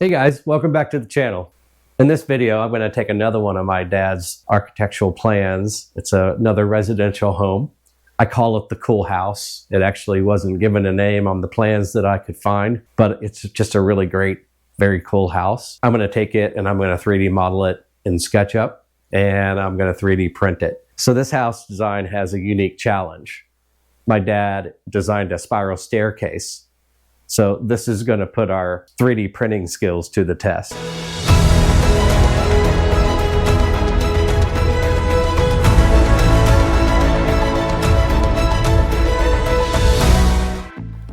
Hey guys, welcome back to the channel. In this video, I'm going to take another one of my dad's architectural plans. It's another residential home. I call it the cool house. It actually wasn't given a name on the plans that I could find, but it's just a really great, very cool house. I'm going to take it and I'm going to 3D model it in SketchUp, and I'm going to 3D print it. So this house design has a unique challenge. My dad designed a spiral staircase. So this is going to put our 3D printing skills to the test.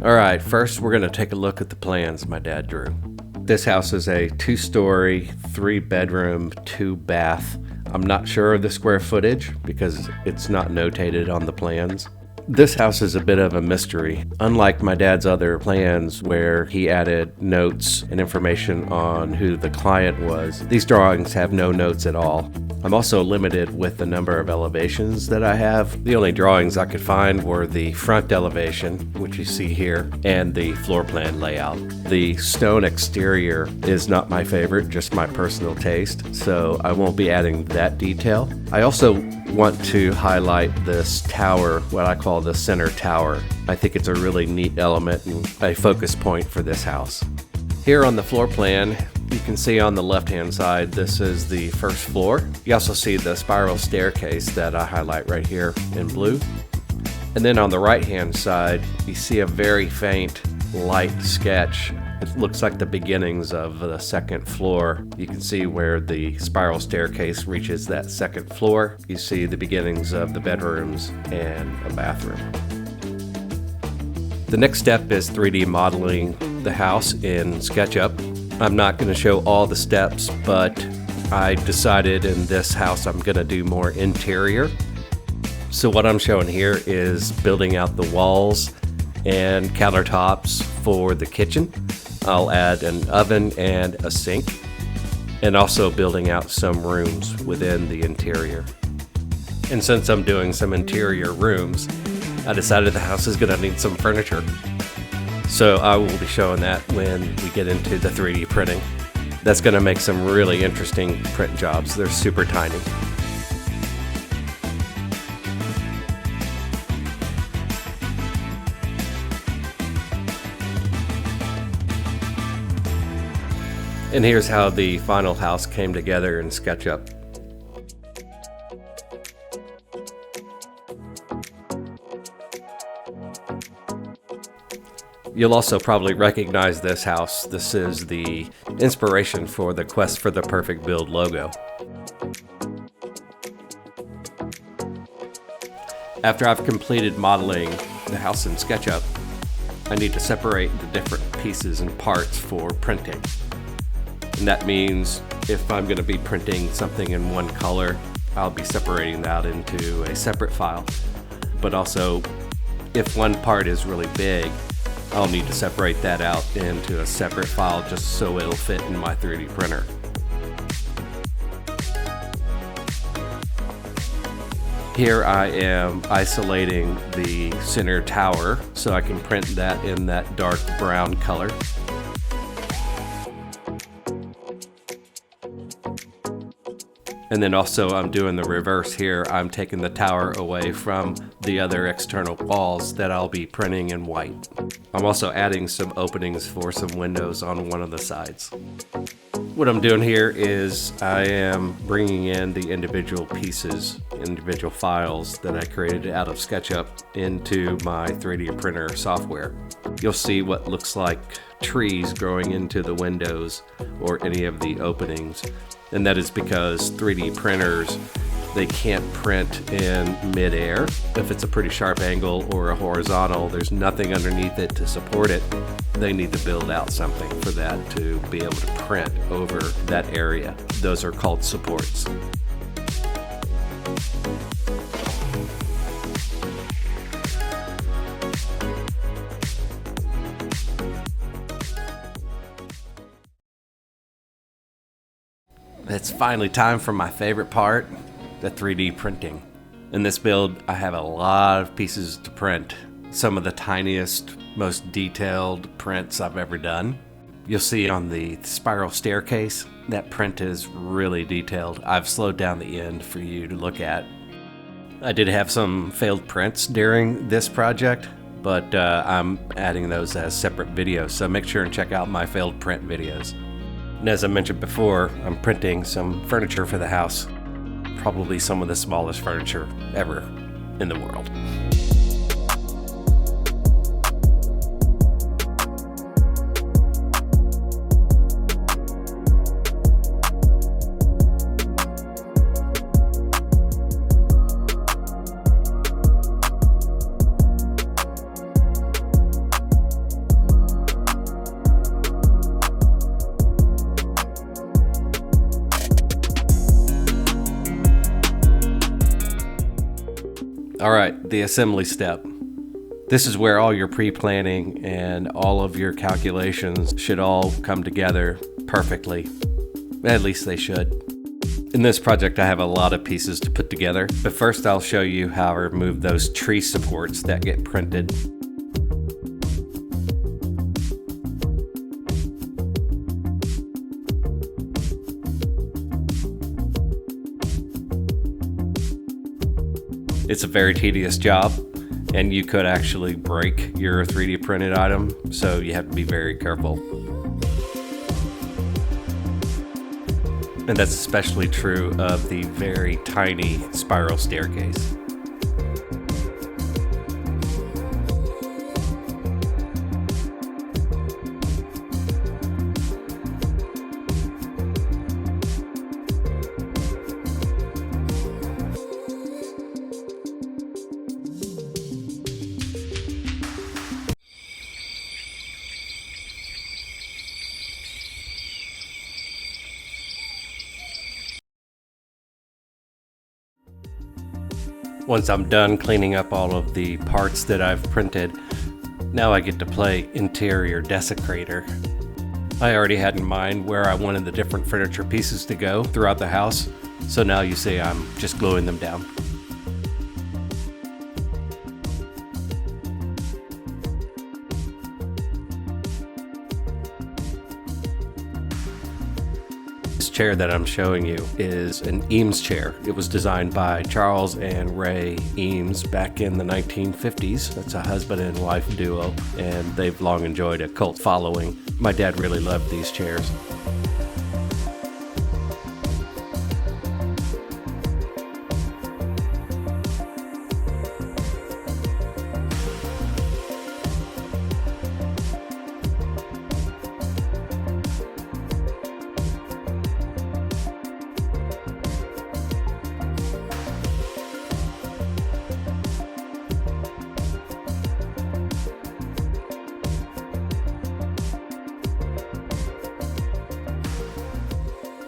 All right, first we're going to take a look at the plans my dad drew. This house is a 2-story, 3-bedroom, 2-bath. I'm not sure of the square footage because it's not notated on the plans. This house is a bit of a mystery. Unlike my dad's other plans where he added notes and information on who the client was, these drawings have no notes at all. I'm also limited with the number of elevations that I have. The only drawings I could find were the front elevation, which you see here, and the floor plan layout. The stone exterior is not my favorite, just my personal taste, so I won't be adding that detail. I also want to highlight this tower, what I call the center tower. I think it's a really neat element and a focus point for this house. Here on the floor plan, you can see on the left-hand side, this is the first floor. You also see the spiral staircase that I highlight right here in blue. And then on the right-hand side, you see a very faint light sketch. It looks like the beginnings of the second floor. You can see where the spiral staircase reaches that second floor. You see the beginnings of the bedrooms and a bathroom. The next step is 3D modeling the house in SketchUp. I'm not going to show all the steps, but I decided in this house I'm going to do more interior. So what I'm showing here is building out the walls and countertops for the kitchen. I'll add an oven and a sink, and also building out some rooms within the interior. And since I'm doing some interior rooms, I decided the house is going to need some furniture. So I will be showing that when we get into the 3D printing. That's going to make some really interesting print jobs. They're super tiny. And here's how the final house came together in SketchUp. You'll also probably recognize this house. This is the inspiration for the Quest for the Perfect Build logo. After I've completed modeling the house in SketchUp, I need to separate the different pieces and parts for printing. And that means if I'm going to be printing something in one color, I'll be separating that into a separate file. But also, if one part is really big, I'll need to separate that out into a separate file just so it'll fit in my 3D printer. Here I am isolating the center tower so I can print that in that dark brown color. And then also I'm doing the reverse here. I'm taking the tower away from the other external walls that I'll be printing in white. I'm also adding some openings for some windows on one of the sides. What I'm doing here is I am bringing in the individual pieces, individual files that I created out of SketchUp into my 3D printer software. You'll see what looks like trees growing into the windows or any of the openings. And that is because 3D printers, they can't print in midair. If it's a pretty sharp angle or a horizontal, there's nothing underneath it to support it. They need to build out something for that to be able to print over that area. Those are called supports. It's finally time for my favorite part, the 3D printing. In this build, I have a lot of pieces to print. Some of the tiniest, most detailed prints I've ever done. You'll see on the spiral staircase, that print is really detailed. I've slowed down the end for you to look at. I did have some failed prints during this project, but I'm adding those as separate videos, so make sure and check out my failed print videos. And as I mentioned before, I'm printing some furniture for the house. Probably some of the smallest furniture ever in the world. All right, the assembly step. This is where all your pre-planning and all of your calculations should all come together perfectly. At least they should. In this project, I have a lot of pieces to put together, but first I'll show you how I remove those tree supports that get printed. It's a very tedious job, and you could actually break your 3D printed item, so you have to be very careful. And that's especially true of the very tiny spiral staircase. Once I'm done cleaning up all of the parts that I've printed, now I get to play interior desecrator. I already had in mind where I wanted the different furniture pieces to go throughout the house, so now you see I'm just gluing them down. This chair that I'm showing you is an Eames chair. It was designed by Charles and Ray Eames back in the 1950s. That's a husband and wife duo, and they've long enjoyed a cult following. My dad really loved these chairs.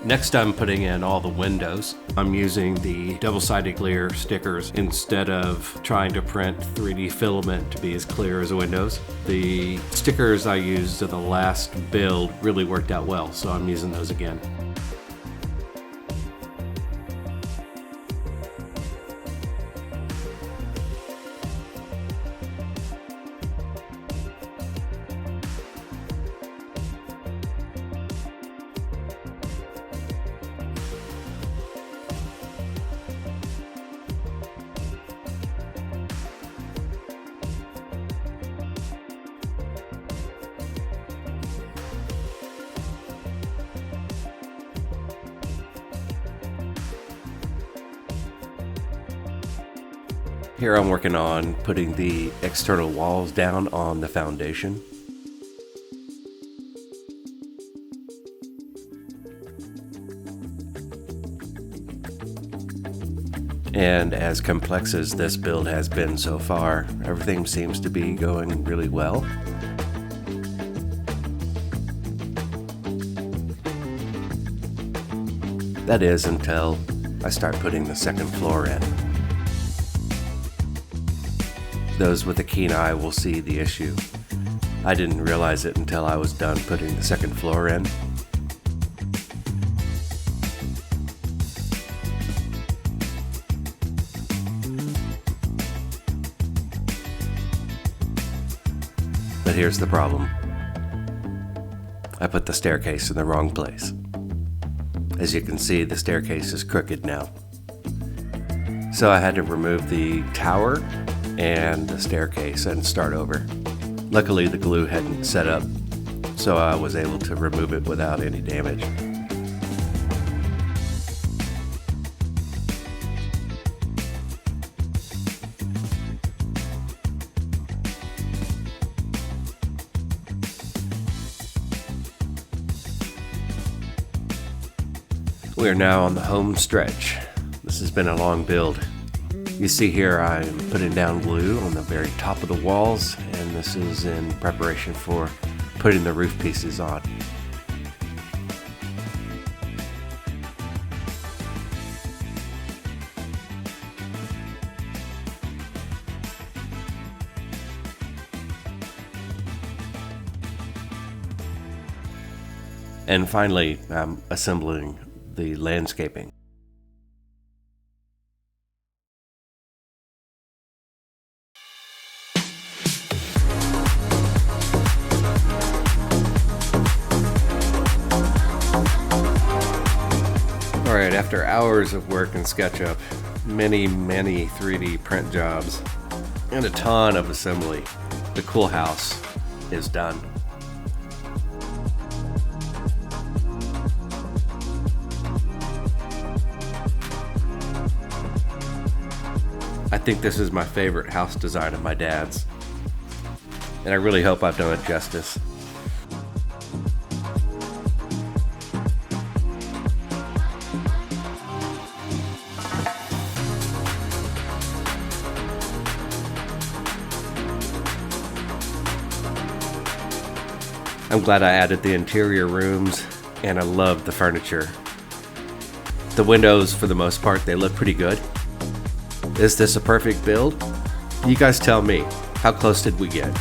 Next, I'm putting in all the windows. I'm using the double-sided clear stickers instead of trying to print 3D filament to be as clear as the windows. The stickers I used in the last build really worked out well, so I'm using those again. Here I'm working on putting the external walls down on the foundation. And as complex as this build has been so far, everything seems to be going really well. That is until I start putting the second floor in. Those with a keen eye will see the issue. I didn't realize it until I was done putting the second floor in. But here's the problem. I put the staircase in the wrong place. As you can see, the staircase is crooked now. So I had to remove the tower and the staircase and start over. Luckily, the glue hadn't set up, so I was able to remove it without any damage. We are now on the home stretch. This has been a long build. You see here I'm putting down glue on the very top of the walls, and this is in preparation for putting the roof pieces on. And finally, I'm assembling the landscaping. Alright, after hours of work in SketchUp, many 3D print jobs, and a ton of assembly, the cool house is done. I think this is my favorite house design of my dad's, and I really hope I've done it justice. I'm glad I added the interior rooms, and I love the furniture. The windows, for the most part, they look pretty good. Is this a perfect build? You guys tell me. How close did we get?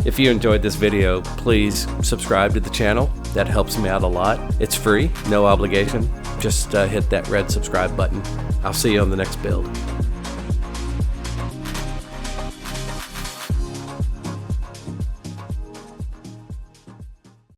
If you enjoyed this video, please subscribe to the channel. That helps me out a lot. It's free, no obligation. Just hit that red subscribe button. I'll see you on the next build.